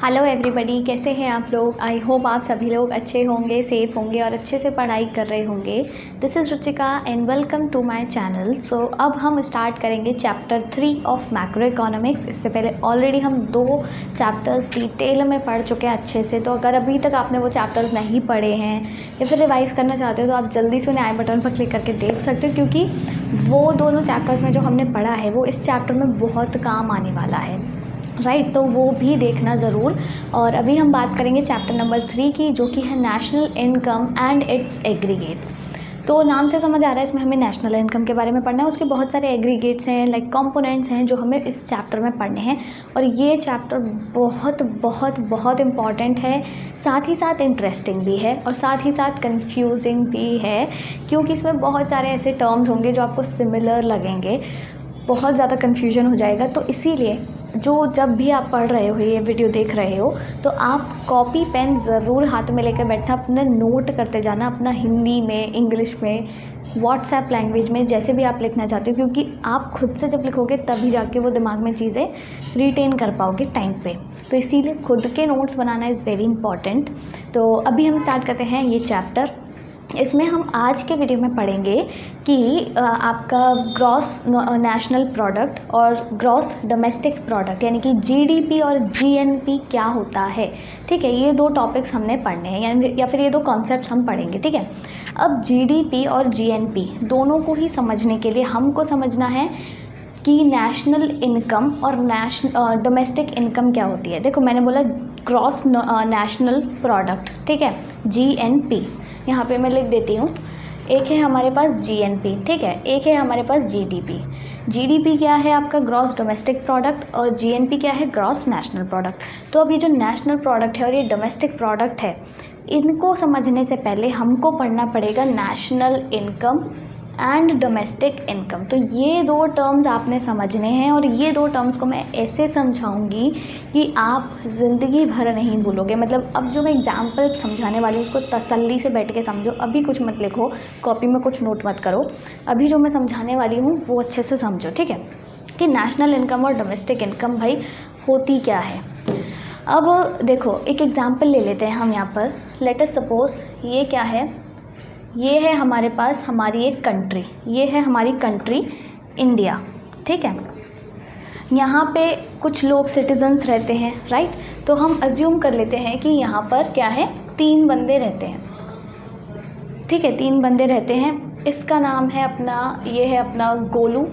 Hello everybody, कैसे हैं आप लोग। आई होप आप सभी लोग अच्छे होंगे, सेफ होंगे और अच्छे से पढ़ाई कर रहे होंगे। This is Ruchika and welcome to my channel. So अब हम स्टार्ट करेंगे चैप्टर 3 ऑफ मैक्रो इकोनॉमिक्स। इससे पहले ऑलरेडी हम 2 चैप्टर्स डिटेल में पढ़ चुके हैं अच्छे से। तो अगर अभी तक आपने वो चैप्टर्स नहीं पढ़े हैं या फिर रिवाइज़ करना चाहते हो तो आप जल्दी से उन्हें आई बटन पर क्लिक करके देख सकते हो, क्योंकि वो दोनों चैप्टर्स में जो हमने पढ़ा है वो इस चैप्टर में बहुत काम आने वाला है, राइट। तो वो भी देखना ज़रूर। और अभी हम बात करेंगे चैप्टर नंबर 3 की, जो कि है national income and it's aggregates. तो नाम से समझ आ रहा है इसमें हमें नेशनल इनकम के बारे में पढ़ना है। उसके बहुत सारे एग्रीगेट्स हैं, लाइक कंपोनेंट्स हैं जो हमें इस चैप्टर में पढ़ने हैं। और ये चैप्टर बहुत बहुत बहुत इम्पॉर्टेंट है, साथ ही साथ इंटरेस्टिंग भी है और साथ ही साथ कंफ्यूजिंग भी है, क्योंकि इसमें बहुत सारे ऐसे टर्म्स होंगे जो आपको सिमिलर लगेंगे, बहुत ज़्यादा कन्फ्यूजन हो जाएगा। तो इसीलिए जब भी आप पढ़ रहे हो, ये वीडियो देख रहे हो, तो आप कॉपी पेन ज़रूर हाथ में लेकर बैठना, अपने नोट करते जाना, अपना हिंदी में, इंग्लिश में, व्हाट्सएप लैंग्वेज में, जैसे भी आप लिखना चाहते हो, क्योंकि आप खुद से जब लिखोगे तभी जाके वो दिमाग में चीज़ें रिटेन कर पाओगे टाइम पे। तो इसीलिए खुद के notes banana is very important. तो अभी हम स्टार्ट करते हैं ये चैप्टर। इसमें हम आज के वीडियो में पढ़ेंगे कि आपका ग्रॉस नेशनल प्रोडक्ट और ग्रॉस डोमेस्टिक प्रोडक्ट यानी कि जीडीपी और जीएनपी क्या होता है। ठीक है, ये 2 टॉपिक्स हमने पढ़ने हैं, या फिर ये 2 कॉन्सेप्ट्स हम पढ़ेंगे। ठीक है, अब जीडीपी और जीएनपी दोनों को ही समझने के लिए हमको समझना है कि नेशनल इनकम और डोमेस्टिक इनकम क्या होती है। देखो, मैंने बोला ग्रॉस नेशनल प्रोडक्ट, ठीक है, जीएनपी। यहाँ पे मैं लिख देती हूँ। एक है हमारे पास जीएनपी, ठीक है, एक है हमारे पास जीडीपी। जीडीपी क्या है आपका ग्रॉस डोमेस्टिक प्रोडक्ट, और जीएनपी क्या है ग्रॉस नेशनल प्रोडक्ट। तो अब ये जो नेशनल प्रोडक्ट है और ये डोमेस्टिक प्रोडक्ट है, इनको समझने से पहले हमको पढ़ना पड़ेगा national income and domestic income. तो ये 2 टर्म्स आपने समझने हैं, और ये 2 टर्म्स को मैं ऐसे समझाऊंगी कि आप ज़िंदगी भर नहीं भूलोगे। मतलब अब जो मैं एग्जाम्पल समझाने वाली हूँ उसको तसल्ली से बैठ के समझो, अभी कुछ मत लिखो, कॉपी में कुछ नोट मत करो। अभी जो मैं समझाने वाली हूँ वो अच्छे से समझो, ठीक है, कि नेशनल इनकम और डोमेस्टिक इनकम भाई होती क्या है। अब देखो, एक एग्ज़ाम्पल ले लेते हैं हम यहाँ पर। लेट अस सपोज ये क्या है, ये है हमारे पास हमारी एक कंट्री, ये है हमारी कंट्री इंडिया, ठीक है। यहाँ पे कुछ लोग सिटीजन्स रहते हैं, राइट। तो हम अज्यूम कर लेते हैं कि यहाँ पर क्या है, 3 बंदे रहते हैं, ठीक है, 3 बंदे रहते हैं। इसका नाम है अपना, ये है अपना गोलू,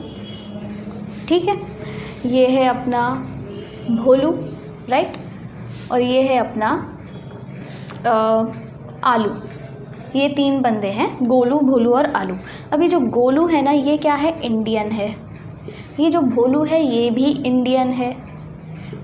ठीक है, ये है अपना भोलू, राइट, और ये है अपना आलू। ये 3 बंदे हैं, गोलू, भोलू और आलू। अभी जो गोलू है ना, ये क्या है, इंडियन है। ये जो भोलू है ये भी इंडियन है,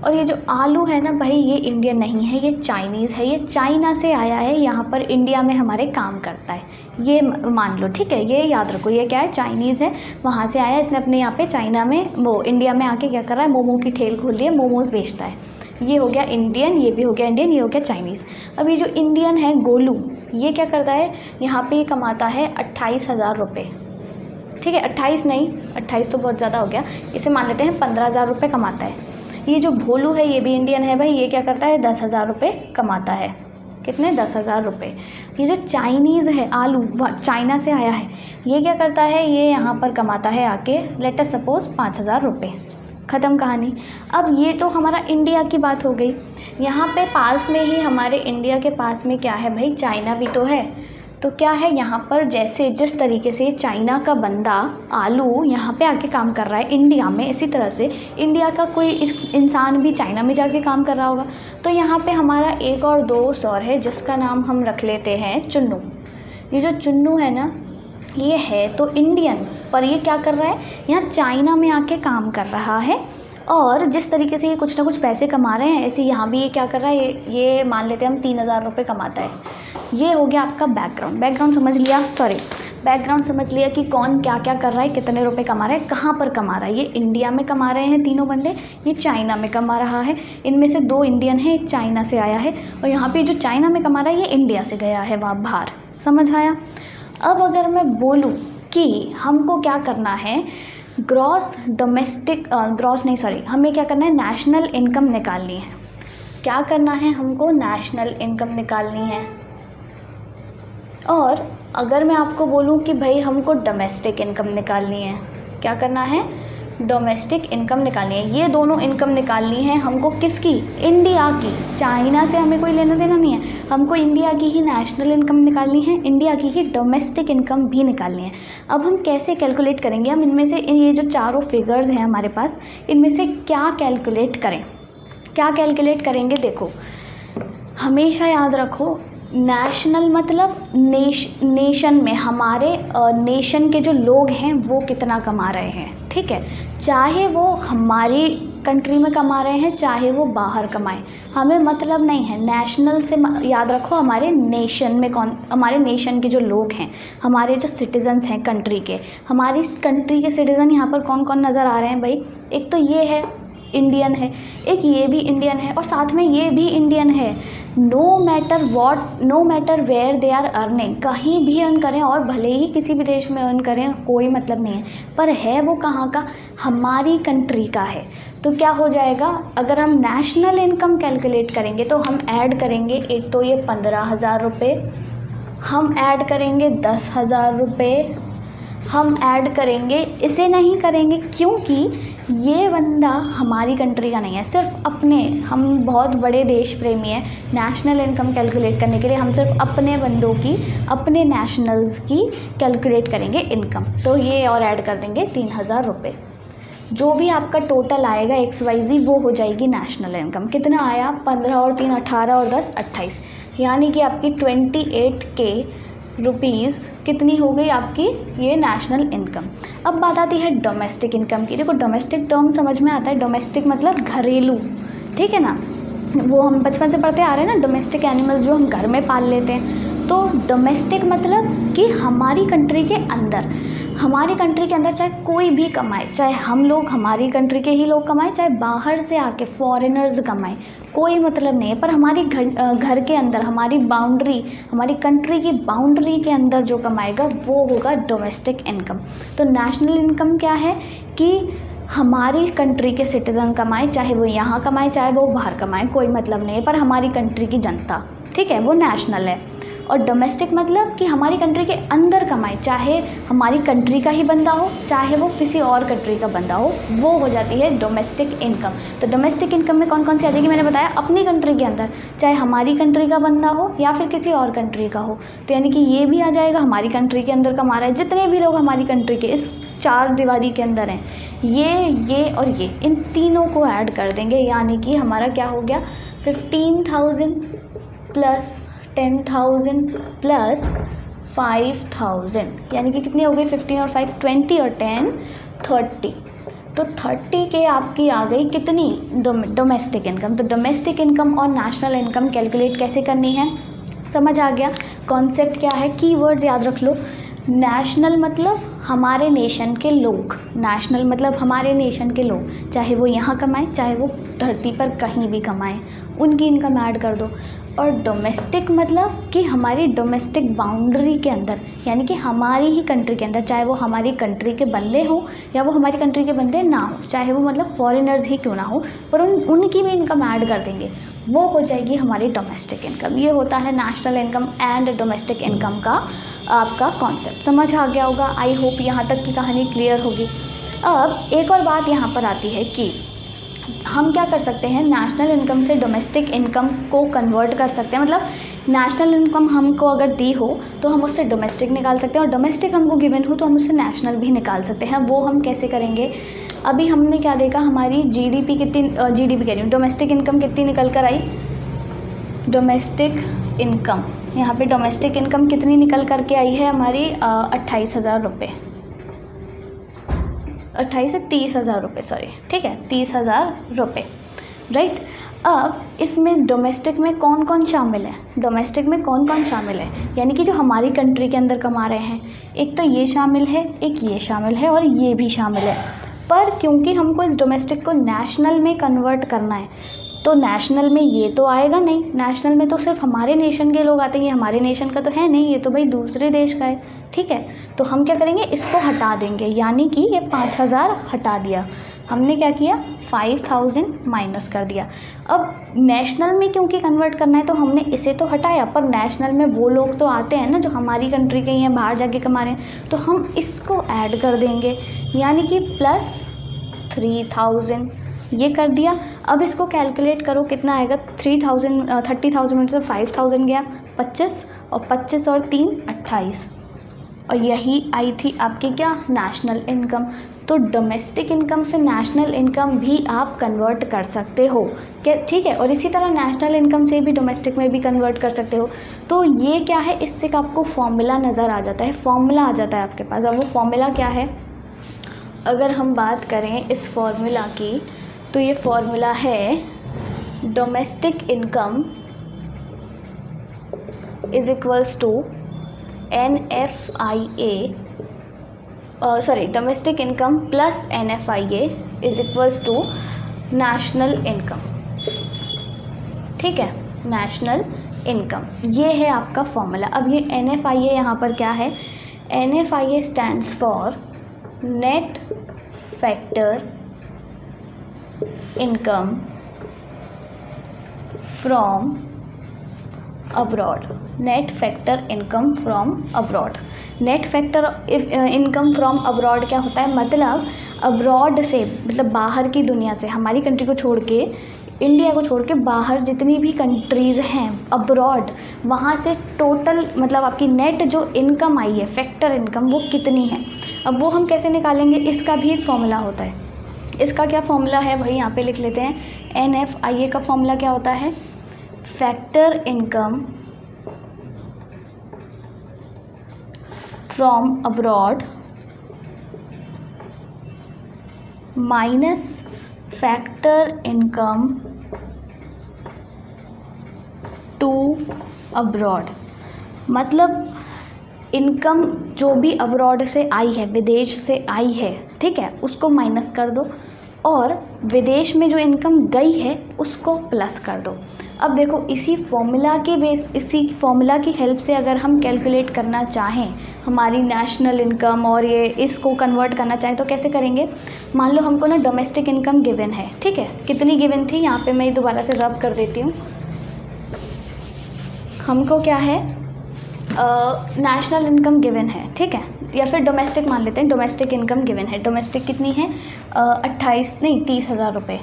और ये जो आलू है ना भाई, ये इंडियन नहीं है, ये चाइनीज़ है। ये चाइना से आया है, यहाँ पर इंडिया में हमारे काम करता है, ये मान लो, ठीक है। ये याद रखो, ये क्या है, चाइनीज़ है, वहाँ से आया, इसने अपने यहाँ पे चाइना में, वो इंडिया में आके क्या कर रहा है, मोमो की ठेल खोल रही है, मोमोज़ बेचता है। ये हो गया इंडियन, ये भी हो गया इंडियन, ये हो गया चाइनीज़। अब ये जो इंडियन है गोलू, ये क्या करता है, यहाँ पे ये कमाता है 28,000 रुपये, ठीक है, 28 नहीं, 28 तो बहुत ज़्यादा हो गया, इसे मान लेते हैं 15,000 रुपये कमाता है। ये जो भोलू है ये भी इंडियन है भाई, ये क्या करता है, 10,000 रुपये कमाता है। कितने, 10,000 रुपये। ये जो चाइनीज़ है आलू, चाइना से आया है, ये क्या करता है, ये यहाँ पर कमाता है आके, लेट अस सपोज 5,000 रुपये। ख़त्म कहानी। अब ये तो हमारा इंडिया की बात हो गई। यहाँ पे पास में ही, हमारे इंडिया के पास में क्या है भाई, चाइना भी तो है। तो क्या है, यहाँ पर जैसे जिस तरीके से चाइना का बंदा आलू यहाँ पे आके काम कर रहा है इंडिया में, इसी तरह से इंडिया का कोई इंसान भी चाइना में जाके काम कर रहा होगा। तो यहाँ पे हमारा एक और दोस्त और है, जिसका नाम हम रख लेते हैं चुन्नू। ये जो चुन्नू है ना, ये है तो इंडियन, पर ये क्या कर रहा है, यहाँ चाइना में आके काम कर रहा है। और जिस तरीके से ये कुछ ना कुछ पैसे कमा रहे हैं, ऐसे यहाँ भी ये क्या कर रहा है, ये मान लेते हैं हम 3,000 रुपये कमाता है। ये हो गया आपका बैकग्राउंड समझ लिया, बैकग्राउंड समझ लिया कि कौन क्या क्या कर रहा है, कितने रुपए कमा रहा है, कहाँ पर कमा रहा है। ये इंडिया में कमा रहे हैं तीनों बंदे, ये चाइना में कमा रहा है। इनमें से 2 इंडियन है, एक चाइना से आया है, और यहाँ पे जो चाइना में कमा रहा है ये इंडिया से गया है वहाँ बाहर। समझ आया। अब अगर मैं बोलूँ कि हमको क्या करना है, हमें क्या करना है, नेशनल इनकम निकालनी है। क्या करना है हमको, नेशनल इनकम निकालनी है। और अगर मैं आपको बोलूँ कि भाई हमको डोमेस्टिक इनकम निकालनी है, क्या करना है, डोमेस्टिक इनकम निकालनी है। ये दोनों इनकम निकालनी है हमको, किसकी, इंडिया की। चाइना से हमें कोई लेना देना नहीं है, हमको इंडिया की ही नेशनल इनकम निकालनी है, इंडिया की ही डोमेस्टिक इनकम भी निकालनी है। अब हम कैसे कैलकुलेट करेंगे, हम इनमें से ये जो चारों फिगर्स हैं हमारे पास, इनमें से क्या कैलकुलेट करें, क्या कैलकुलेट करेंगे। देखो हमेशा याद रखो, नेशनल मतलब नेशन में, हमारे नेशन के जो लोग हैं वो कितना कमा रहे हैं, ठीक है। चाहे वो हमारी कंट्री में कमा रहे हैं, चाहे वो बाहर कमाएं, हमें मतलब नहीं है। नेशनल से याद रखो हमारे नेशन में कौन, हमारे नेशन के जो लोग हैं, हमारे जो सिटीजन्स हैं कंट्री के, हमारी कंट्री के सिटीज़न यहाँ पर कौन कौन नज़र आ रहे हैं भाई। एक तो ये है, इंडियन है, एक ये भी इंडियन है, और साथ में ये भी इंडियन है। No matter what, no matter where they are earning, कहीं भी अर्न करें और भले ही किसी भी देश में अर्न करें, कोई मतलब नहीं है, पर है वो कहाँ का, हमारी कंट्री का है। तो क्या हो जाएगा, अगर हम नेशनल इनकम कैलकुलेट करेंगे तो हम ऐड करेंगे, एक तो ये 15,000 रुपये, हम ऐड करेंगे 10,000 रुपये, हम ऐड करेंगे, इसे नहीं करेंगे क्योंकि ये बंदा हमारी कंट्री का नहीं है, सिर्फ अपने, हम बहुत बड़े देश प्रेमी हैं। नेशनल इनकम कैलकुलेट करने के लिए हम सिर्फ अपने बंदों की, अपने नेशनल्स की कैलकुलेट करेंगे इनकम। तो ये और ऐड कर देंगे 3,000 रुपये। जो भी आपका टोटल आएगा XYZ वो हो जाएगी नेशनल इनकम। कितना आया, 15 और 3 18 और 10 28, यानी कि आपकी 28K रुपीज़ कितनी हो गई आपकी ये नेशनल इनकम। अब बात आती है डोमेस्टिक इनकम की। देखो डोमेस्टिक टर्म समझ में आता है, डोमेस्टिक मतलब घरेलू, ठीक है ना, वो हम बचपन से पढ़ते आ रहे हैं ना, डोमेस्टिक एनिमल्स जो हम घर में पाल लेते हैं। तो डोमेस्टिक मतलब कि हमारी कंट्री के अंदर, हमारी कंट्री के अंदर चाहे कोई भी कमाए, चाहे हम लोग हमारी कंट्री के ही लोग कमाएं, चाहे बाहर से आके फॉरेनर्स कमाएं, कोई मतलब नहीं है, पर हमारी घर के अंदर, हमारी बाउंड्री, हमारी कंट्री की बाउंड्री के अंदर जो कमाएगा वो होगा डोमेस्टिक इनकम। तो नेशनल इनकम क्या है कि हमारी कंट्री के सिटीज़न कमाए, चाहे वो यहाँ कमाए चाहे वो बाहर कमाए, कोई मतलब नहीं है, पर हमारी कंट्री की जनता, ठीक है, वो नेशनल है। और डोमेस्टिक मतलब कि हमारी कंट्री के अंदर कमाए, चाहे हमारी कंट्री का ही बंदा हो, चाहे वो किसी और कंट्री का बंदा हो, वो हो जाती है डोमेस्टिक इनकम। तो डोमेस्टिक इनकम में कौन कौन सी आ जाएगी, मैंने बताया अपनी कंट्री के अंदर, चाहे हमारी कंट्री का बंदा हो या फिर किसी और कंट्री का हो। तो यानी कि ये भी आ जाएगा, हमारी कंट्री के अंदर कमा रहा है, जितने भी लोग हमारी कंट्री के इस 4 दीवारी के अंदर हैं, ये और ये, इन तीनों को ऐड कर देंगे, यानी कि हमारा क्या हो गया, 15,000 प्लस 10,000 प्लस 5,000, यानी कि कितनी हो गई, 15 और 5 20 और 10 30। तो 30K आपकी आ गई कितनी, डोमेस्टिक इनकम। तो डोमेस्टिक इनकम और नेशनल इनकम कैलकुलेट कैसे करनी है, समझ आ गया। कॉन्सेप्ट क्या है, कीवर्ड्स याद रख लो। नेशनल मतलब हमारे नेशन के लोग, नेशनल मतलब हमारे नेशन के लोग, चाहे वो यहाँ कमाएं चाहे वो धरती पर कहीं भी कमाएं, उनकी इनकम ऐड कर दो। और डोमेस्टिक मतलब कि हमारी डोमेस्टिक बाउंड्री के अंदर, यानी कि हमारी ही कंट्री के अंदर, चाहे वो हमारी कंट्री के बंदे हों या वो हमारी कंट्री के बंदे ना हो, चाहे वो मतलब फॉरेनर्स ही क्यों ना हो, पर उनकी भी इनकम ऐड कर देंगे, वो हो जाएगी हमारी डोमेस्टिक इनकम। ये होता है national income and domestic income का आपका कॉन्सेप्ट। समझ आ गया होगा, आई होप यहाँ तक की कहानी क्लियर होगी। अब एक और बात यहाँ पर आती है कि हम क्या कर सकते हैं, नेशनल इनकम से डोमेस्टिक इनकम को कन्वर्ट कर सकते हैं। मतलब नेशनल इनकम हमको अगर दी हो तो हम उससे डोमेस्टिक निकाल सकते हैं, और डोमेस्टिक हमको गिवन हो तो हम उससे नेशनल भी निकाल सकते हैं। वो हम कैसे करेंगे, अभी हमने क्या देखा, हमारी जीडीपी कितनी, जीडीपी कह रही हूँ, डोमेस्टिक इनकम कितनी निकल कर आई, डोमेस्टिक इनकम, यहाँ पे डोमेस्टिक इनकम कितनी निकल कर के आई है हमारी, 28,000 रुपये, 28 से 30,000 रुपये, सॉरी, ठीक है, 30,000 रुपये, राइट। अब इसमें डोमेस्टिक में कौन कौन शामिल है, डोमेस्टिक में कौन कौन शामिल है, यानी कि जो हमारी कंट्री के अंदर कमा रहे हैं, एक तो ये शामिल है, एक ये शामिल है और ये भी शामिल है। पर क्योंकि हमको इस डोमेस्टिक को नेशनल में कन्वर्ट करना है, तो नेशनल में ये तो आएगा नहीं, नेशनल में तो सिर्फ हमारे नेशन के लोग आते हैं, ये हमारे नेशन का तो है नहीं, ये तो भाई दूसरे देश का है, ठीक है। तो हम क्या करेंगे, इसको हटा देंगे, यानी कि ये 5,000 हटा दिया, हमने क्या किया 5000 माइनस कर दिया। अब नेशनल में क्योंकि कन्वर्ट करना है तो हमने इसे तो हटाया, पर नेशनल में वो लोग तो आते हैं ना जो हमारी कंट्री के ही हैं, बाहर जाके कमा रहे हैं, तो हम इसको ऐड कर देंगे, यानी कि प्लस 3000 ये कर दिया। अब इसको कैलकुलेट करो कितना आएगा, 30,000 में से 5000 गया 25 और 25 और 3 28, और यही आई थी आपकी क्या नेशनल इनकम। तो डोमेस्टिक इनकम से नेशनल इनकम भी आप कन्वर्ट कर सकते हो क्या, ठीक है, और इसी तरह नेशनल इनकम से भी डोमेस्टिक में भी कन्वर्ट कर सकते हो। तो ये क्या है, इससे आपको फॉर्मूला नज़र आ जाता है, फॉर्मूला आ जाता है आपके पास। अब वो फॉर्मूला क्या है, अगर हम बात करें इस फॉर्मूला की, तो ये फॉर्मूला है domestic income is equals to domestic income plus NFIA is equals to national income, ठीक है, नेशनल इनकम, ये है आपका फॉर्मूला। अब ये NFIA यहाँ पर क्या है, NFIA stands for net factor income from abroad, net factor income from abroad. Net factor income from abroad क्या होता है, मतलब अब्रॉड से, मतलब बाहर की दुनिया से, हमारी कंट्री को छोड़ के, इंडिया को छोड़ के बाहर जितनी भी कंट्रीज़ हैं अब्रॉड, वहाँ से टोटल मतलब आपकी नेट जो इनकम आई है, फैक्टर इनकम, वो कितनी है। अब वो हम कैसे निकालेंगे, इसका भी एक फॉर्मूला होता है। इसका क्या फॉर्मूला है भाई, यहाँ पे लिख लेते हैं। NFIA का फॉर्मूला क्या होता है, factor income from abroad minus factor income to abroad. मतलब इनकम जो भी अब्रॉड से आई है, विदेश से आई है, ठीक है, उसको माइनस कर दो, और विदेश में जो इनकम गई है उसको प्लस कर दो। अब देखो इसी फॉर्मूला की हेल्प से अगर हम कैलकुलेट करना चाहें हमारी नेशनल इनकम और ये इसको कन्वर्ट करना चाहें तो कैसे करेंगे। मान लो हमको ना डोमेस्टिक इनकम गिवन है, ठीक है, कितनी गिवन थी, यहाँ पे मैं दोबारा से रब कर देती हूँ। हमको क्या है, नेशनल इनकम गिवन है, ठीक है, या फिर डोमेस्टिक मान लेते हैं, डोमेस्टिक इनकम गिवन है। डोमेस्टिक कितनी है, 30,000 रुपये,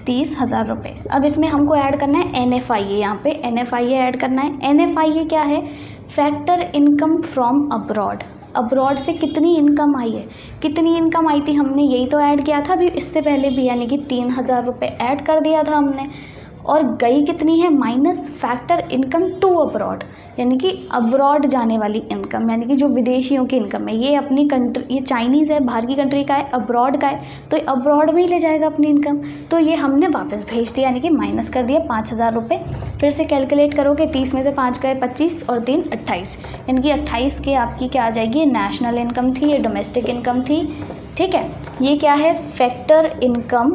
30,000 रुपये। अब इसमें हमको ऐड करना है NFIA, यहाँ पे NFIA ऐड करना है। NFIA क्या है, factor income from abroad, abroad से कितनी इनकम आई है, कितनी इनकम आई थी हमने यही तो ऐड किया था अभी इससे पहले भी, यानी कि 3,000 रुपये ऐड कर दिया था हमने, और गई कितनी है, minus factor income to abroad, यानी कि अब्रॉड जाने वाली इनकम, यानी कि जो विदेशियों की इनकम है, ये अपनी कंट्री, ये चाइनीज़ है, बाहर की कंट्री का है, अब्रॉड का है, तो अब्रॉड में ही ले जाएगा अपनी इनकम, तो ये हमने वापस भेज दिया, यानी कि माइनस कर दिया 5,000 रुपये। फिर से कैलकुलेट करोगे, 30 में से 5 गए 25 और 3 28, यानी कि 28 के आपकी क्या आ जाएगी, नेशनल इनकम थी, ये डोमेस्टिक इनकम थी, ठीक है। ये क्या है, factor income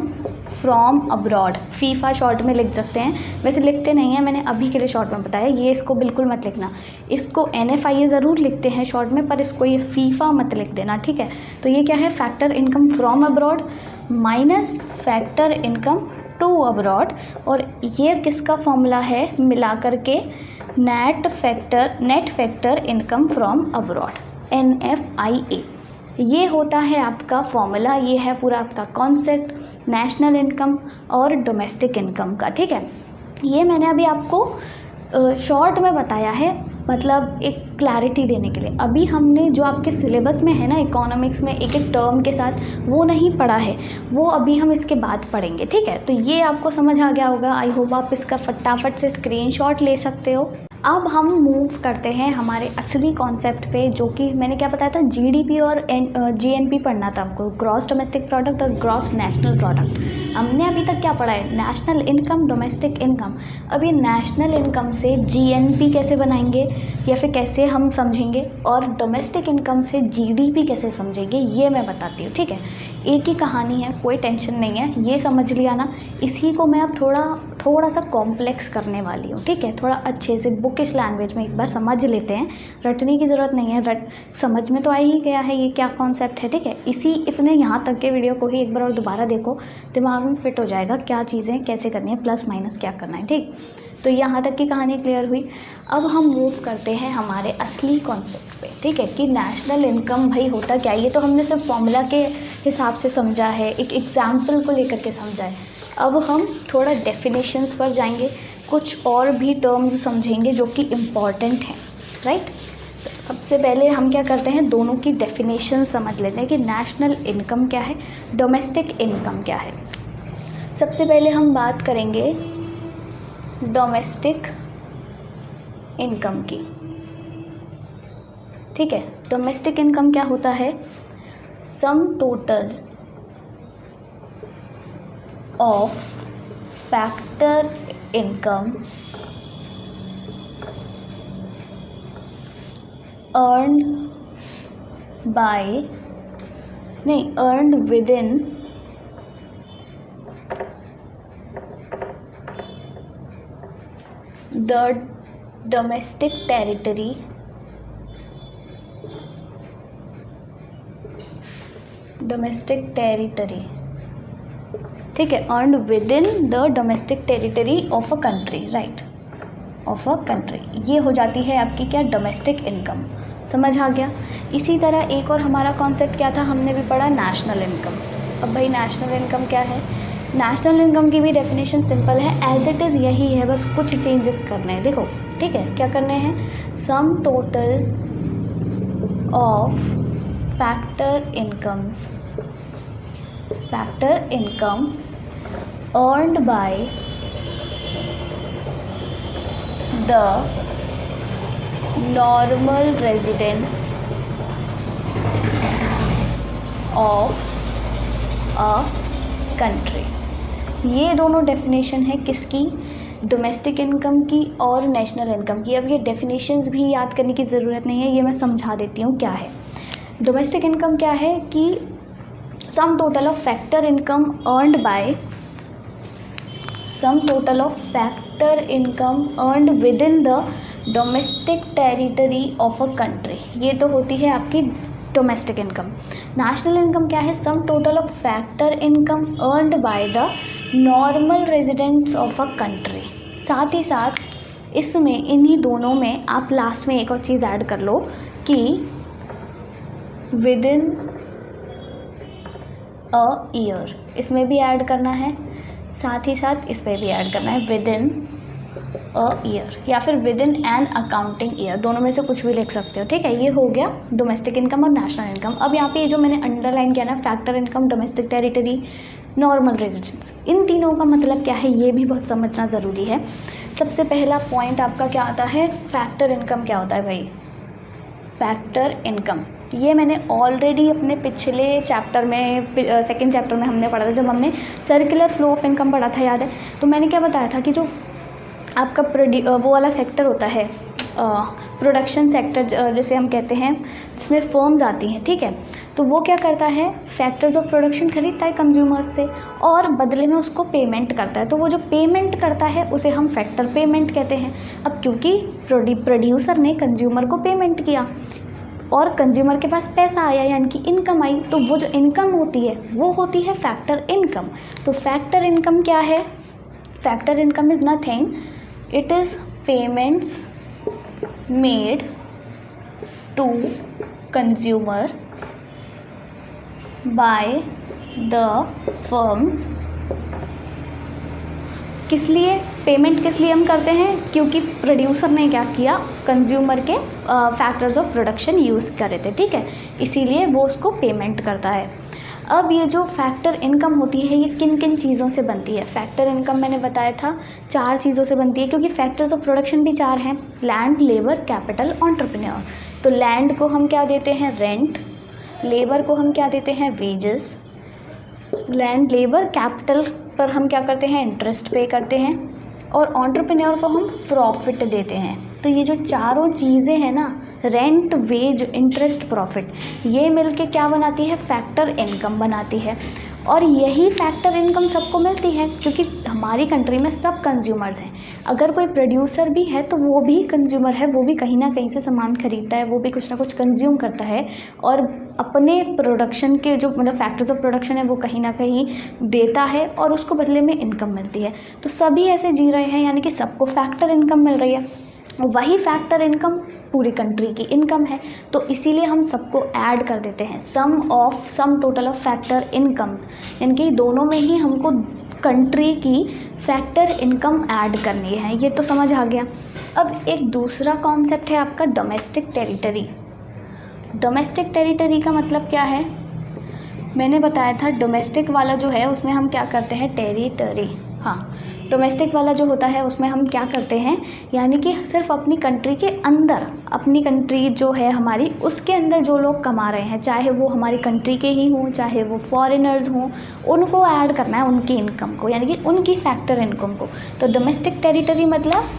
from abroad, FIFA short में लिख सकते हैं, वैसे लिखते नहीं हैं, मैंने अभी के लिए शॉर्ट में बताया, ये इसको बिल्कुल मत लिखना, इसको NFIA ज़रूर लिखते हैं शॉर्ट में, पर इसको ये फीफा मत लिख देना, ठीक है। तो ये क्या है, factor income from abroad minus factor income to abroad, और ये किसका फॉर्मूला है, मिला करके net factor income from abroad, NFIA, ये होता है आपका फॉर्मूला, ये है पूरा आपका कॉन्सेप्ट नेशनल इनकम और डोमेस्टिक इनकम का, ठीक है। ये मैंने अभी आपको शॉर्ट में बताया है, मतलब एक क्लैरिटी देने के लिए। अभी हमने जो आपके सिलेबस में है ना इकोनॉमिक्स में एक एक टर्म के साथ, वो नहीं पढ़ा है, वो अभी हम इसके बाद पढ़ेंगे, ठीक है। तो ये आपको समझ आ गया होगा, आई होप आप इसका फटाफट से स्क्रीनशॉट ले सकते हो। अब हम मूव करते हैं हमारे असली कॉन्सेप्ट पे, जो कि मैंने क्या बताया था, GDP और GNP पढ़ना था आपको, ग्रॉस डोमेस्टिक प्रोडक्ट और ग्रॉस नेशनल प्रोडक्ट। हमने अभी तक क्या पढ़ा है, नेशनल इनकम, डोमेस्टिक इनकम। अब ये नेशनल इनकम से GNP कैसे बनाएंगे या फिर कैसे हम समझेंगे, और डोमेस्टिक इनकम से GDP कैसे समझेंगे, ये मैं बताती हूँ, ठीक है। एक ही कहानी है, कोई टेंशन नहीं है, ये समझ लिया ना। इसी को मैं अब थोड़ा सा कॉम्प्लेक्स करने वाली हूँ, ठीक है। थोड़ा अच्छे से बुकिश लैंग्वेज में एक बार समझ लेते हैं, रटने की ज़रूरत नहीं है, समझ में तो आ ही गया है ये क्या कॉन्सेप्ट है, ठीक है। इतने यहाँ तक के वीडियो को ही एक बार और दोबारा देखो, दिमाग में फिट हो जाएगा क्या चीज़ें कैसे करनी है, प्लस माइनस क्या करना है, ठीक। तो यहाँ तक की कहानी क्लियर हुई। अब हम मूव करते हैं हमारे असली कॉन्सेप्ट पे, ठीक है, कि नेशनल इनकम भाई होता क्या है। ये तो हमने सिर्फ फॉर्मूला के हिसाब से समझा है, एक एग्जाम्पल को लेकर के समझा है। अब हम थोड़ा डेफिनेशंस पर जाएंगे, कुछ और भी टर्म्स समझेंगे जो कि इम्पॉर्टेंट हैं, राइट। सबसे पहले हम क्या करते हैं, दोनों की डेफिनेशन समझ लेते हैं कि नेशनल इनकम क्या है, डोमेस्टिक इनकम क्या है। सबसे पहले हम बात करेंगे डोमेस्टिक इनकम की, ठीक है। डोमेस्टिक इनकम क्या होता है, sum total of factor income earned within the domestic territory ठीक है, earned within the domestic territory of a country, right, of a country। ये हो जाती है आपकी क्या, डोमेस्टिक इनकम। समझ आ गया। इसी तरह एक और हमारा कॉन्सेप्ट क्या था, हमने भी पढ़ा नेशनल इनकम। अब भाई नेशनल इनकम क्या है, नेशनल इनकम की भी डेफिनेशन सिंपल है, एज इट इज़ यही है, बस कुछ चेंजेस करने हैं। देखो, ठीक है, क्या करने हैं, sum total of factor income earned by the normal residents of a country। ये दोनों डेफिनेशन है किसकी, डोमेस्टिक इनकम की और नेशनल इनकम की। अब ये डेफिनेशंस भी याद करने की ज़रूरत नहीं है, ये मैं समझा देती हूँ क्या है। डोमेस्टिक इनकम क्या है कि sum total of factor income earned with in the domestic territory of a country. ये तो होती है आपकी डोमेस्टिक इनकम। नेशनल इनकम क्या है, sum total of factor income earned by the normal residents of a country. साथ ही साथ इसमें इन्हीं दोनों में आप लास्ट में एक और चीज़ ऐड कर लो कि विद इन अ ईयर, इसमें भी ऐड करना है, साथ ही साथ इस पर भी ऐड करना है विद इन अ ईयर, या फिर with in an accounting year, दोनों में से कुछ भी लिख सकते हो, ठीक है। ये हो गया डोमेस्टिक इनकम और नेशनल इनकम। अब यहाँ पे ये जो मैंने अंडरलाइन किया ना, factor income, domestic territory, normal residence, इन तीनों का मतलब क्या है ये भी बहुत समझना ज़रूरी है। सबसे पहला पॉइंट आपका क्या आता है, फैक्टर इनकम क्या होता है भाई, फैक्टर इनकम। ये मैंने ऑलरेडी अपने पिछले चैप्टर में, सेकंड चैप्टर में हमने पढ़ा था, जब हमने सर्कुलर फ्लो ऑफ इनकम पढ़ा था, याद है। तो मैंने क्या बताया था कि जो आपका वो वाला सेक्टर होता है, प्रोडक्शन सेक्टर जैसे हम कहते हैं, जिसमें फर्म्स आती हैं, ठीक है। तो वो क्या करता है, फैक्टर्स ऑफ प्रोडक्शन खरीदता है कंज्यूमर्स से और बदले में उसको पेमेंट करता है। तो वो जो पेमेंट करता है उसे हम फैक्टर पेमेंट कहते हैं। अब क्योंकि प्रोड्यूसर ने कंज्यूमर को पेमेंट किया और कंज्यूमर के पास पैसा आया, यानी कि इनकम आई, तो वो जो इनकम होती है वो होती है फैक्टर इनकम। तो फैक्टर इनकम क्या है, factor income is nothing, it is payments made to consumer by the firms. किस लिए पेमेंट, किस लिए हम करते हैं, क्योंकि प्रोड्यूसर ने क्या किया, कंज्यूमर के फैक्टर्स ऑफ प्रोडक्शन यूज़ करे थे, ठीक है, इसीलिए वो उसको पेमेंट करता है। अब ये जो फैक्टर इनकम होती है ये किन किन चीज़ों से बनती है, फैक्टर इनकम मैंने बताया था 4 चीज़ों से बनती है, क्योंकि फैक्टर्स ऑफ प्रोडक्शन भी 4 हैं, लैंड, लेबर, कैपिटल, एंटरप्रेन्योर। तो लैंड को हम क्या देते हैं, रेंट, लेबर को हम क्या देते हैं, वेजेस, लैंड, लेबर, कैपिटल पर हम क्या करते हैं, इंटरेस्ट पे करते हैं, और एंटरप्रेन्योर को हम प्रॉफिट देते हैं। तो ये जो चारों चीज़ें हैं ना, रेंट, वेज, इंटरेस्ट, प्रॉफिट, ये मिलके क्या बनाती है? फैक्टर इनकम बनाती है। और यही फैक्टर इनकम सबको मिलती है क्योंकि हमारी कंट्री में सब कंज्यूमर्स हैं। अगर कोई प्रोड्यूसर भी है तो वो भी कंज्यूमर है, वो भी कहीं ना कहीं से सामान खरीदता है, वो भी कुछ ना कुछ कंज्यूम करता है और अपने प्रोडक्शन के जो मतलब फैक्टर्स ऑफ प्रोडक्शन है वो कहीं ना कहीं देता है और उसको बदले में इनकम मिलती है। तो सभी ऐसे जी रहे हैं, यानी कि सबको फैक्टर इनकम मिल रही है। वही फैक्टर इनकम पूरी कंट्री की इनकम है, तो इसीलिए हम सबको ऐड कर देते हैं, sum total of factor incomes, यानी कि दोनों में ही हमको कंट्री की फैक्टर इनकम ऐड करनी है। ये तो समझ आ गया। अब एक दूसरा कॉन्सेप्ट है आपका डोमेस्टिक टेरिटरी। डोमेस्टिक टेरिटरी का मतलब क्या है? मैंने बताया था डोमेस्टिक वाला जो है उसमें हम क्या करते हैं? टेरिटरी, हाँ, डोमेस्टिक वाला जो होता है उसमें हम क्या करते हैं, यानी कि सिर्फ अपनी कंट्री के अंदर, अपनी कंट्री जो है हमारी उसके अंदर जो लोग कमा रहे हैं, चाहे वो हमारी कंट्री के ही हों चाहे वो फॉरेनर्स हों, उनको ऐड करना है उनकी इनकम को, यानी कि उनकी फैक्टर इनकम को। तो डोमेस्टिक टेरिटरी मतलब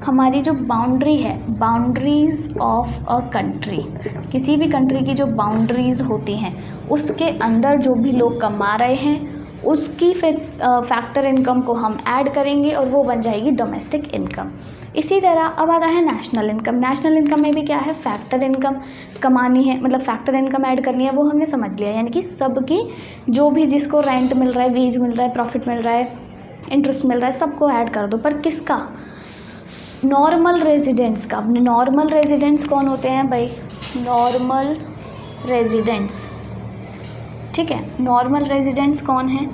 हमारी जो बाउंड्री है, बाउंड्रीज़ ऑफ अ कंट्री, किसी भी कंट्री की जो बाउंड्रीज़ होती हैं उसके अंदर जो भी लोग कमा रहे हैं उसकी फैक्टर इनकम को हम ऐड करेंगे और वो बन जाएगी डोमेस्टिक इनकम। इसी तरह अब आता है नेशनल इनकम। नेशनल इनकम में भी क्या है? फैक्टर इनकम कमानी है, मतलब फैक्टर इनकम ऐड करनी है, वो हमने समझ लिया, यानी कि सबकी जो भी जिसको रेंट मिल रहा है, वेज मिल रहा है, प्रॉफिट मिल रहा है, इंटरेस्ट मिल रहा है, सबको ऐड कर दो। पर किसका? नॉर्मल रेजिडेंट्स का। नॉर्मल रेजिडेंट्स कौन होते हैं भाई? नॉर्मल रेजिडेंट्स, ठीक है। नॉर्मल रेजिडेंट्स कौन है?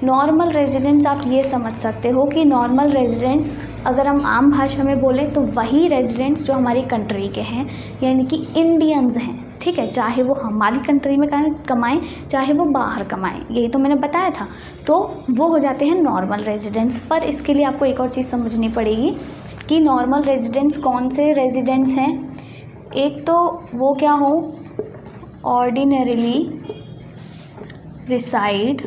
नॉर्मल रेजिडेंट्स आप ये समझ सकते हो कि नॉर्मल रेजिडेंट्स अगर हम आम भाषा में बोलें तो वही रेजिडेंट्स जो हमारी कंट्री के हैं, यानी कि इंडियंस हैं, ठीक है। चाहे वो हमारी कंट्री में कमाएं चाहे वो बाहर कमाएं, यही तो मैंने बताया था। तो वो हो जाते हैं नॉर्मल रेजिडेंट्स। पर इसके लिए आपको एक और चीज़ समझनी पड़ेगी कि नॉर्मल रेजिडेंट्स कौन से रेजिडेंट्स हैं। एक तो वो क्या हो, ordinarily reside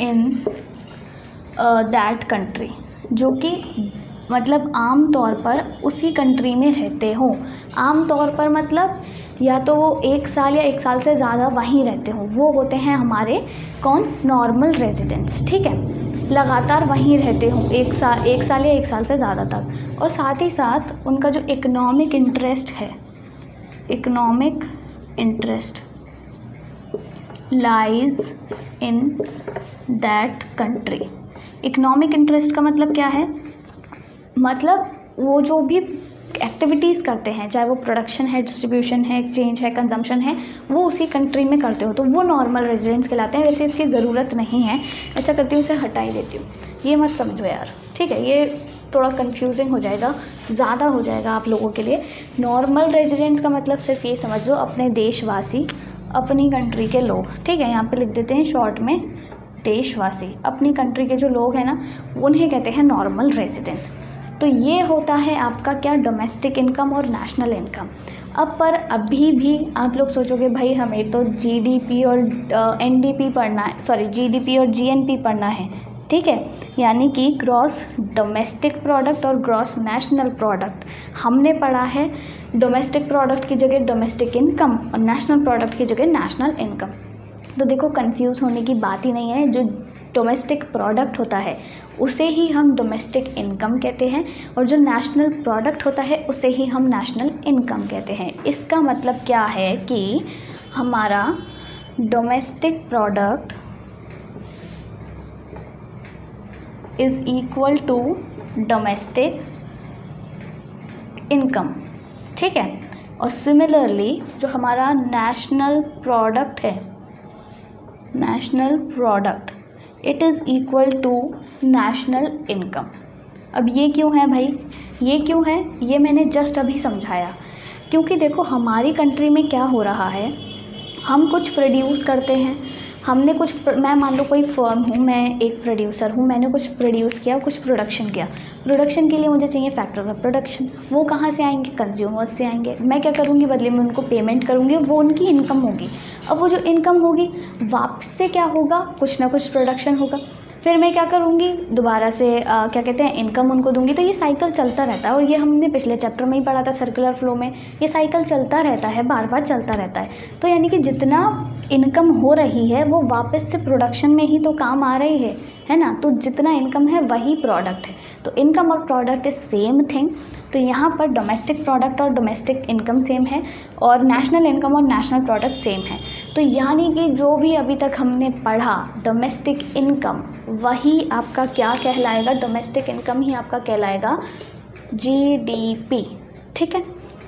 in that country, जो कि मतलब आम तौर पर उसी कंट्री में रहते हो। आम तौर पर मतलब या तो वो 1 साल या 1 साल से ज़्यादा वहीं रहते हो, वो होते हैं हमारे कौन? नॉर्मल रेजिडेंट्स, ठीक है। लगातार वहीं रहते हो 1 साल या 1 साल से ज़्यादा तक, और साथ ही साथ उनका जो इकोनॉमिक इंटरेस्ट है, economic interest lies in that country. Economic interest का मतलब क्या है? मतलब वो जो भी एक्टिविटीज़ करते हैं, चाहे वो प्रोडक्शन है, डिस्ट्रीब्यूशन है, एक्सचेंज है, कंजम्पशन है, वो उसी कंट्री में करते हो, तो वो नॉर्मल रेजिडेंट्स कहलाते हैं। वैसे इसकी ज़रूरत नहीं है, ऐसा करती हूँ, उसे हटा ही देती हूँ, ये मत समझो यार, ठीक है। ये थोड़ा कंफ्यूजिंग हो जाएगा, ज़्यादा हो जाएगा आप लोगों के लिए। नॉर्मल रेजिडेंट्स का मतलब सिर्फ ये समझ लो, अपने देशवासी, अपनी कंट्री के लोग, ठीक है। यहाँ पे लिख देते हैं शॉर्ट में देशवासी, अपनी कंट्री के जो लोग हैं ना, उन्हें कहते हैं नॉर्मल रेजिडेंट्स। तो ये होता है आपका क्या? डोमेस्टिक इनकम और नेशनल इनकम। अब पर अभी भी आप लोग सोचोगे भाई हमें तो जीडीपी और एनडीपी पढ़ना है, सॉरी जीडीपी और जीएनपी पढ़ना है, ठीक है, यानी कि ग्रॉस डोमेस्टिक प्रोडक्ट और ग्रॉस नेशनल प्रोडक्ट। हमने पढ़ा है डोमेस्टिक प्रोडक्ट की जगह डोमेस्टिक इनकम और नेशनल प्रोडक्ट की जगह नेशनल इनकम। तो देखो कंफ्यूज होने की बात ही नहीं है, जो डोमेस्टिक प्रोडक्ट होता है उसे ही हम डोमेस्टिक इनकम कहते हैं, और जो नेशनल प्रोडक्ट होता है उसे ही हम नेशनल इनकम कहते हैं। इसका मतलब क्या है कि हमारा domestic product is equal to domestic income, ठीक है। और सिमिलरली जो हमारा नेशनल प्रोडक्ट है, national product, it is equal to national income. अब ये क्यों है भाई? ये क्यों है? ये मैंने जस्ट अभी समझाया। क्योंकि देखो हमारी कंट्री में क्या हो रहा है, हम कुछ प्रोड्यूस करते हैं, हमने कुछ, मैं मान लो कोई फर्म हूँ, मैं एक प्रोड्यूसर हूँ, मैंने कुछ प्रोड्यूस किया, कुछ प्रोडक्शन किया। प्रोडक्शन के लिए मुझे चाहिए फैक्टर्स ऑफ प्रोडक्शन, वो कहाँ से आएंगे? कंज्यूमर्स से आएंगे। मैं क्या करूँगी? बदले में उनको पेमेंट करूँगी, वो उनकी इनकम होगी। अब वो जो इनकम होगी वापस से क्या होगा? कुछ ना कुछ प्रोडक्शन होगा, फिर मैं क्या करूँगी, दोबारा से क्या कहते हैं इनकम उनको दूंगी। तो ये साइकिल चलता रहता है और ये हमने पिछले चैप्टर में ही पढ़ा था सर्कुलर फ्लो में। ये साइकिल चलता रहता है, बार बार चलता रहता है। तो यानी कि जितना इनकम हो रही है वो वापस से प्रोडक्शन में ही तो काम आ रही है ना। तो जितना इनकम है वही प्रोडक्ट है। तो इनकम और प्रोडक्ट इज सेम थिंग। तो यहाँ पर डोमेस्टिक प्रोडक्ट और डोमेस्टिक इनकम सेम है और नेशनल इनकम और नेशनल प्रोडक्ट सेम है। तो यानी कि जो भी अभी तक हमने पढ़ा डोमेस्टिक इनकम, वही आपका क्या कहलाएगा, डोमेस्टिक इनकम ही आपका कहलाएगा जीडीपी। ठीक है,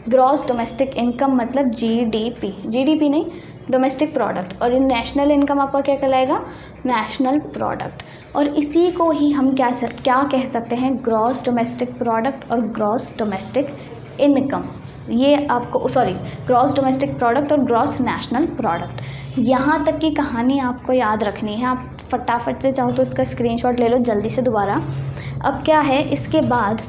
ग्रॉस डोमेस्टिक इनकम मतलब जीडीपी, जीडीपी नहीं डोमेस्टिक प्रोडक्ट। और इन नेशनल इनकम आपका क्या कहलाएगा, नेशनल प्रोडक्ट। और इसी को ही हम क्या कह सकते हैं, ग्रॉस डोमेस्टिक प्रोडक्ट और ग्रॉस डोमेस्टिक इनकम। ये आपको ग्रॉस डोमेस्टिक प्रोडक्ट और ग्रॉस नेशनल प्रोडक्ट। यहाँ तक की कहानी आपको याद रखनी है। आप फटाफट से चाहो तो इसका स्क्रीनशॉट ले लो जल्दी से दोबारा। अब क्या है इसके बाद,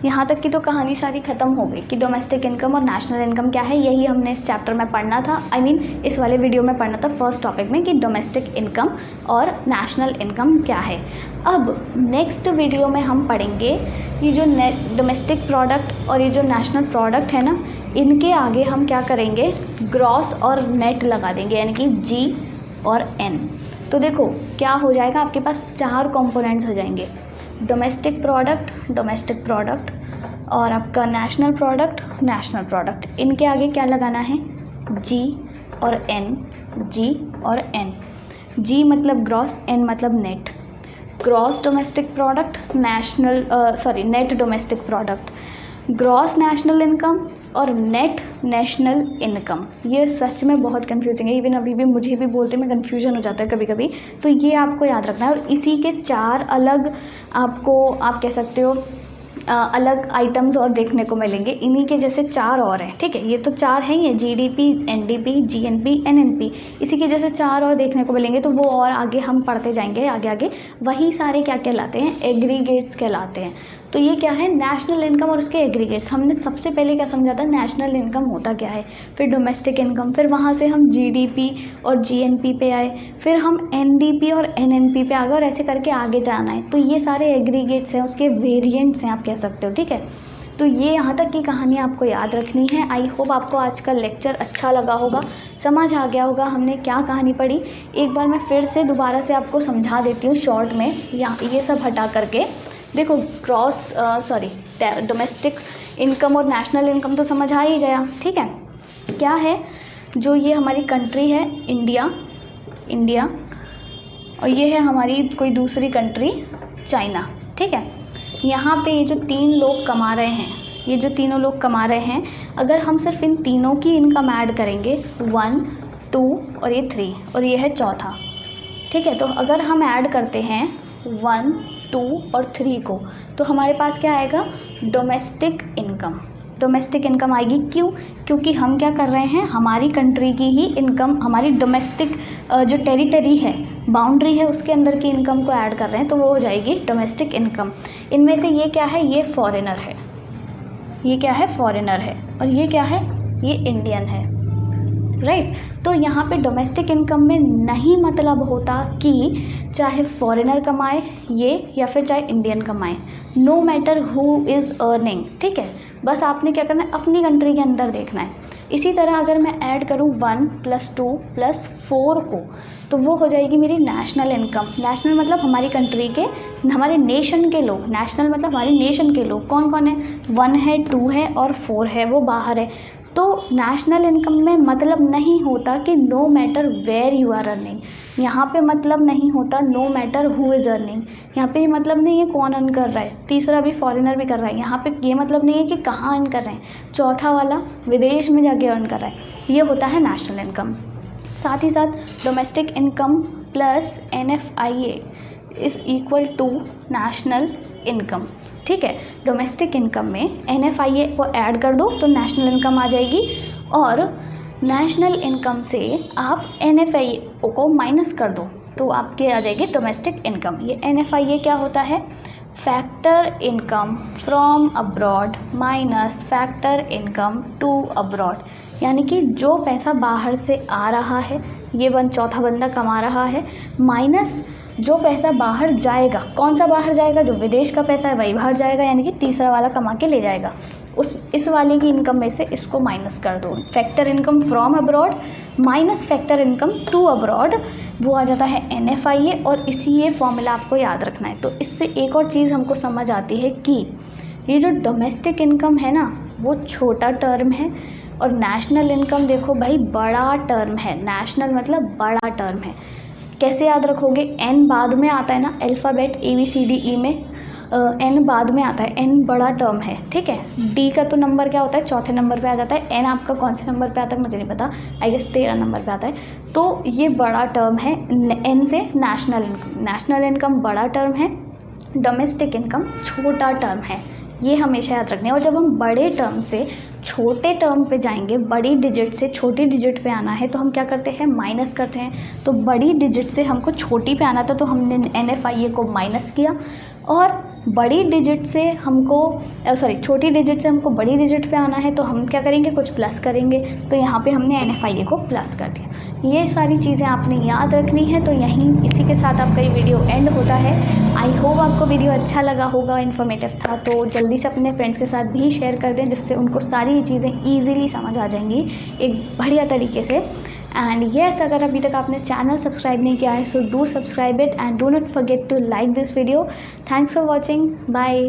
यहाँ तक की तो कहानी सारी ख़त्म हो गई कि डोमेस्टिक इनकम और नेशनल इनकम क्या है। यही हमने इस चैप्टर में पढ़ना था, इस वाले वीडियो में पढ़ना था फर्स्ट टॉपिक में कि डोमेस्टिक इनकम और नेशनल इनकम क्या है। अब नेक्स्ट वीडियो में हम पढ़ेंगे ये जो डोमेस्टिक प्रोडक्ट और ये जो नेशनल प्रोडक्ट है ना, इनके आगे हम क्या करेंगे, ग्रॉस और नेट लगा देंगे, यानी कि जी और एन। तो देखो क्या हो जाएगा, आपके पास 4 कंपोनेंट्स हो जाएंगे, डोमेस्टिक प्रोडक्ट और आपका नेशनल प्रोडक्ट। इनके आगे क्या लगाना है, जी और एन, जी और एन। जी मतलब ग्रॉस, एन मतलब net. Gross domestic product, net domestic product, gross national income और नेट नेशनल इनकम। ये सच में बहुत कंफ्यूजिंग है, इवन अभी भी मुझे भी बोलते में कन्फ्यूजन हो जाता है कभी कभी। तो ये आपको याद रखना है। और इसी के 4 अलग आपको, आप कह सकते हो अलग आइटम्स और देखने को मिलेंगे। इन्हीं के जैसे 4 और हैं, ठीक है। ये तो 4 हैं, ये जीडीपी, एनडीपी, जीएनपी, एनएनपी। इसी के जैसे 4 और देखने को मिलेंगे। तो वो और आगे हम पढ़ते जाएंगे आगे। वही सारे क्या कहलाते हैं, एग्रीगेट्स कहलाते हैं। तो ये क्या है, नेशनल इनकम और उसके एग्रीगेट्स। हमने सबसे पहले क्या समझा था, नेशनल इनकम होता क्या है, फिर डोमेस्टिक इनकम, फिर वहाँ से हम जीडीपी और जीएनपी पे आए, फिर हम एनडीपी और एनएनपी पे आ गए और ऐसे करके आगे जाना है। तो ये सारे एग्रीगेट्स हैं, उसके वेरिएंट्स हैं आप कह सकते हो, ठीक है। तो ये यहाँ तक की कहानी आपको याद रखनी है। आई होप आपको आज का लेक्चर अच्छा लगा होगा, समझ आ गया होगा हमने क्या कहानी पढ़ी। एक बार मैं फिर से दोबारा से आपको समझा देती हूँ शॉर्ट में, ये सब हटा करके। देखो डोमेस्टिक इनकम और नेशनल इनकम तो समझ आ ही गया, ठीक है। क्या है, जो ये हमारी कंट्री है इंडिया और ये है हमारी कोई दूसरी कंट्री चाइना, ठीक है। यहाँ पे ये जो 3 लोग कमा रहे हैं, अगर हम सिर्फ इन तीनों की इनकम ऐड करेंगे 1, 2 और ये 3 और ये है चौथा, ठीक है। तो अगर हम ऐड करते हैं 1, 2 और 3 को, तो हमारे पास क्या आएगा, डोमेस्टिक इनकम आएगी। क्यों? क्योंकि हम क्या कर रहे हैं, हमारी कंट्री की ही इनकम, हमारी डोमेस्टिक जो टेरिटरी है, बाउंड्री है, उसके अंदर की इनकम को ऐड कर रहे हैं, तो वो हो जाएगी डोमेस्टिक इनकम। इनमें से ये क्या है, ये फॉरेनर है, और ये क्या है, ये इंडियन है, राइट। तो यहाँ पे डोमेस्टिक इनकम में नहीं मतलब होता कि चाहे फॉरेनर कमाए ये या फिर चाहे इंडियन कमाए, no matter who is earning, ठीक है। बस आपने क्या करना है, अपनी कंट्री के अंदर देखना है। इसी तरह अगर मैं ऐड करूँ 1 + 2 + 4 को, तो वो हो जाएगी मेरी नेशनल इनकम। नेशनल मतलब हमारी कंट्री के, हमारे नेशन के लोग, नेशनल मतलब हमारी नेशन के लोग कौन कौन है, 1 है, 2 है और 4 है, वो बाहर है। तो नेशनल इनकम में मतलब नहीं होता कि no matter where you are earning, यहाँ पे मतलब नहीं होता no matter who is earning, यहाँ पे ये मतलब नहीं है कौन अर्न कर रहा है, तीसरा भी फॉरेनर भी कर रहा है, यहाँ पे ये मतलब नहीं है कि कहाँ अर्न कर रहे हैं, चौथा वाला विदेश में जाके अर्न कर रहा है, ये होता है नेशनल इनकम। साथ ही साथ domestic income plus NFIA is equal to national income, ठीक है। डोमेस्टिक इनकम में NFIA को ऐड कर दो तो नेशनल इनकम आ जाएगी, और नेशनल इनकम से आप NFIA को माइनस कर दो तो आपके आ जाएगी डोमेस्टिक इनकम। ये NFIA क्या होता है, factor income from abroad minus factor income to abroad, यानी कि जो पैसा बाहर से आ रहा है, ये चौथा बंदा कमा रहा है, माइनस जो पैसा बाहर जाएगा, कौन सा बाहर जाएगा, जो विदेश का पैसा है वही बाहर जाएगा, यानी कि तीसरा वाला कमा के ले जाएगा। इस वाले की इनकम में से इसको माइनस कर दो। Factor income from abroad minus factor income to abroad, वो आ जाता है NFIA। और इसी ये फॉर्मूला आपको याद रखना है। तो इससे एक और चीज़ हमको समझ आती है कि ये जो डोमेस्टिक इनकम है ना, वो छोटा टर्म है, और नेशनल इनकम देखो भाई बड़ा टर्म है। नेशनल मतलब बड़ा टर्म है। कैसे याद रखोगे? N बाद में आता है ना, अल्फ़ाबेट ABCDE में N बाद में आता है। N बड़ा टर्म है, ठीक है। D का तो नंबर क्या होता है, चौथे नंबर पे आ जाता है। N आपका कौन से नंबर पे आता है मुझे नहीं पता, आई गेस 13 नंबर पे आता है। तो ये बड़ा टर्म है। N से नेशनल इनकम बड़ा टर्म है, डोमेस्टिक इनकम छोटा टर्म है। ये हमेशा याद रखना है। और जब हम बड़े टर्म से छोटे टर्म पे जाएंगे, बड़ी डिजिट से छोटी डिजिट पे आना है, तो हम क्या करते हैं, माइनस करते हैं। तो बड़ी डिजिट से हमको छोटी पे आना था, तो हमने NFIA को माइनस किया। और बड़ी डिजिट से हमको छोटी डिजिट से हमको बड़ी डिजिट पे आना है, तो हम क्या करेंगे, कुछ प्लस करेंगे। तो यहाँ पे हमने NFIA को प्लस कर दिया। ये सारी चीज़ें आपने याद रखनी है। तो इसी के साथ आपका ये वीडियो एंड होता है। आई होप आपको वीडियो अच्छा लगा होगा, इन्फॉर्मेटिव था। तो जल्दी से अपने फ्रेंड्स के साथ भी शेयर कर दें, जिससे उनको सारी चीज़ें ईजिली समझ आ जाएंगी एक बढ़िया तरीके से। एंड येस, अगर अभी तक आपने चैनल सब्सक्राइब नहीं किया है, so do subscribe it and do not forget to like this video. Thanks for watching, bye.